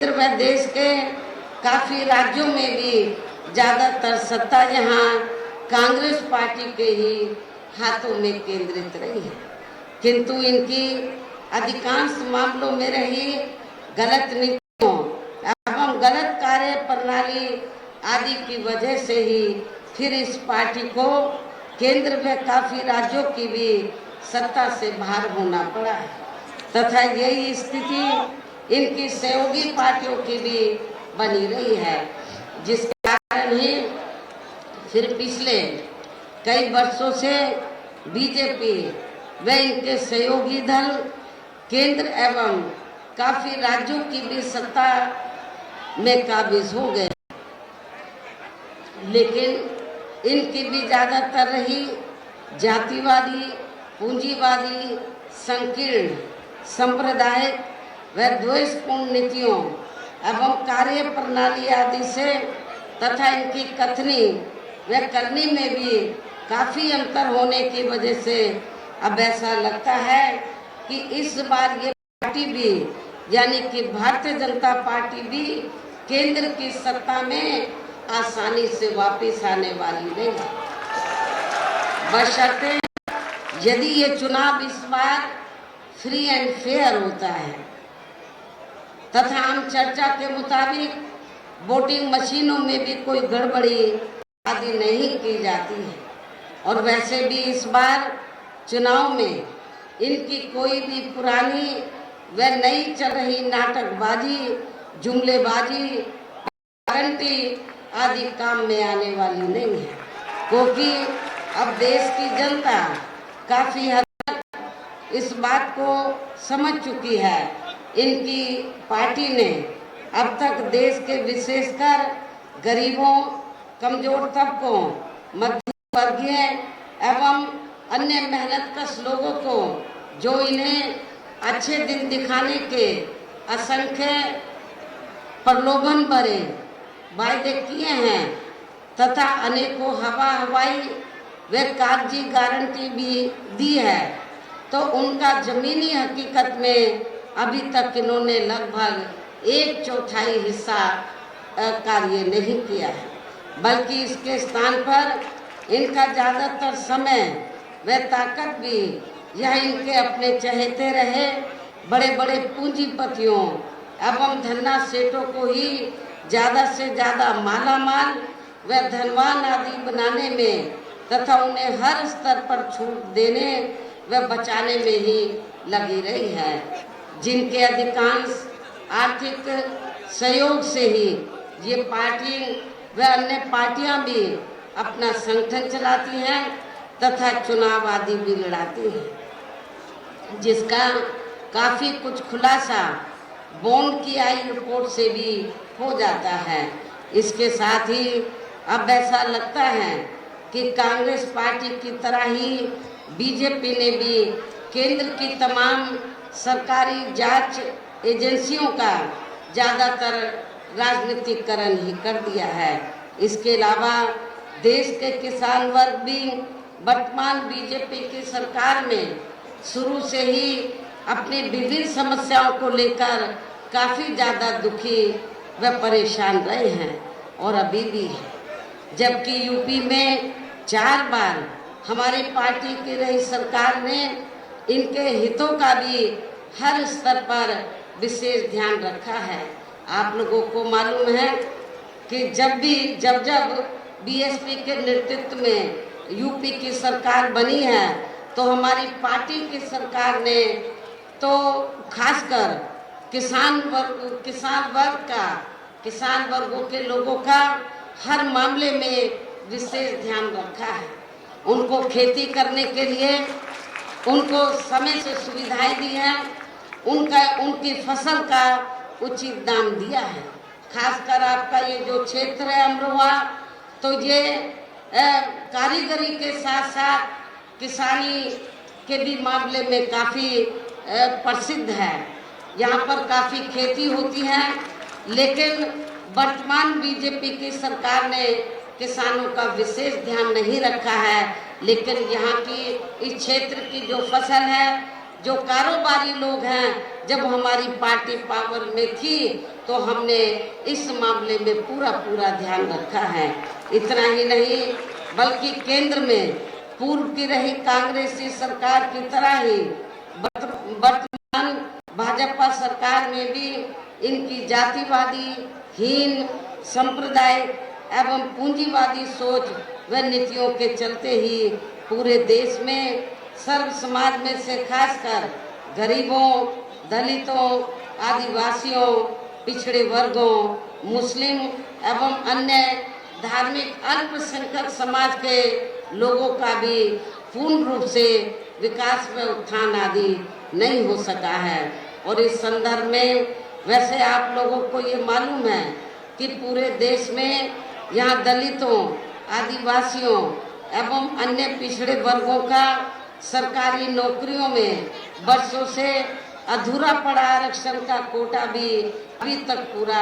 वह देश के काफी राज्यों में भी ज्यादातर सत्ता यहाँ कांग्रेस पार्टी के ही हाथों में केंद्रित रही है, किंतु इनकी अधिकांश मामलों में रही गलत नीतियों एवं गलत कार्य प्रणाली आदि की वजह से ही फिर इस पार्टी को केंद्र में काफी राज्यों की भी सत्ता से बाहर होना पड़ा है तथा यही स्थिति इनकी सहयोगी पार्टियों की भी बनी रही है, जिसके कारण ही फिर पिछले कई वर्षों से बीजेपी व इनके सहयोगी दल केंद्र एवं काफी राज्यों की भी सत्ता में काबिज हो गए, लेकिन इनकी भी ज्यादातर रही जातिवादी, पूंजीवादी, संकीर्ण, सांप्रदायिक व द्वेषपूर्ण नीतियों एवं कार्य प्रणाली आदि से तथा इनकी कथनी व करनी में भी काफी अंतर होने की वजह से अब ऐसा लगता है कि इस बार ये पार्टी भी यानी कि भारतीय जनता पार्टी भी केंद्र की सत्ता में आसानी से वापस आने वाली नहीं, बशर्ते यदि ये चुनाव इस बार फ्री एंड फेयर होता है तथा हम चर्चा के मुताबिक वोटिंग मशीनों में भी कोई गड़बड़ी आदि नहीं की जाती है और वैसे भी इस बार चुनाव में इनकी कोई भी पुरानी व नई चल रही नाटकबाजी, जुमलेबाजी, गारंटी आदि काम में आने वाली नहीं है, क्योंकि अब देश की जनता काफी हद तक इस बात को समझ चुकी है। इनकी पार्टी ने अब तक देश के विशेषकर गरीबों, कमजोर तबकों, मध्यम वर्गीय एवं अन्य मेहनतकश लोगों को जो इन्हें अच्छे दिन दिखाने के असंख्य प्रलोभन भरे वायदे किए हैं तथा अनेकों हवाई व कागजी गारंटी भी दी है, तो उनका जमीनी हकीकत में अभी तक इन्होंने लगभग 1/4 हिस्सा कार्य नहीं किया है, बल्कि इसके स्थान पर इनका ज्यादातर समय व ताकत भी यह इनके अपने चहेते रहे बड़े बड़े पूंजीपतियों एवं धन्ना सेठों को ही ज्यादा से ज्यादा मालामाल व धनवान आदि बनाने में तथा उन्हें हर स्तर पर छूट देने व बचाने में ही लगी रही है, जिनके अधिकांश आर्थिक सहयोग से ही ये पार्टी व अन्य पार्टियां भी अपना संगठन चलाती हैं तथा चुनाव आदि भी लड़ाती हैं, जिसका काफी कुछ खुलासा बॉन्ड की आई रिपोर्ट से भी हो जाता है। इसके साथ ही अब ऐसा लगता है कि कांग्रेस पार्टी की तरह ही बीजेपी ने भी केंद्र की तमाम सरकारी जांच एजेंसियों का ज्यादातर राजनीतिकरण ही कर दिया है। इसके अलावा देश के किसान वर्ग भी वर्तमान बीजेपी की सरकार में शुरू से ही अपनी विभिन्न समस्याओं को लेकर काफी ज्यादा दुखी व परेशान रहे हैं और अभी भी है, जबकि यूपी में 4 बार हमारी पार्टी की रही सरकार ने इनके हितों का भी हर स्तर पर विशेष ध्यान रखा है। आप लोगों को मालूम है कि जब बीएसपी के नेतृत्व में यूपी की सरकार बनी है तो हमारी पार्टी की सरकार ने तो खासकर किसान वर्गों के लोगों का हर मामले में विशेष ध्यान रखा है। उनको खेती करने के लिए उनको समय से सुविधाएं दी हैं, उनकी फसल का उचित दाम दिया है। खासकर आपका ये जो क्षेत्र है अमरोहा, तो ये कारीगरी के साथ साथ किसानी के भी मामले में काफ़ी प्रसिद्ध है। यहाँ पर काफ़ी खेती होती है, लेकिन वर्तमान बीजेपी की सरकार ने किसानों का विशेष ध्यान नहीं रखा है, लेकिन यहाँ की इस क्षेत्र की जो फसल है, जो कारोबारी लोग हैं, जब हमारी पार्टी पावर में थी तो हमने इस मामले में पूरा ध्यान रखा है। इतना ही नहीं बल्कि केंद्र में पूर्व की रही कांग्रेसी सरकार की तरह ही वर्तमान भाजपा सरकार में भी इनकी जातिवादी, हीन, सांप्रदायिक एवं पूंजीवादी सोच व नीतियों के चलते ही पूरे देश में सर्व समाज में से खासकर गरीबों, दलितों, आदिवासियों, पिछड़े वर्गों, मुस्लिम एवं अन्य धार्मिक अल्पसंख्यक समाज के लोगों का भी पूर्ण रूप से विकास व उत्थान आदि नहीं हो सका है। और इस संदर्भ में वैसे आप लोगों को ये मालूम है कि पूरे देश में यहाँ दलितों, आदिवासियों एवं अन्य पिछड़े वर्गों का सरकारी नौकरियों में वर्षों से अधूरा पड़ा आरक्षण का कोटा भी अभी तक पूरा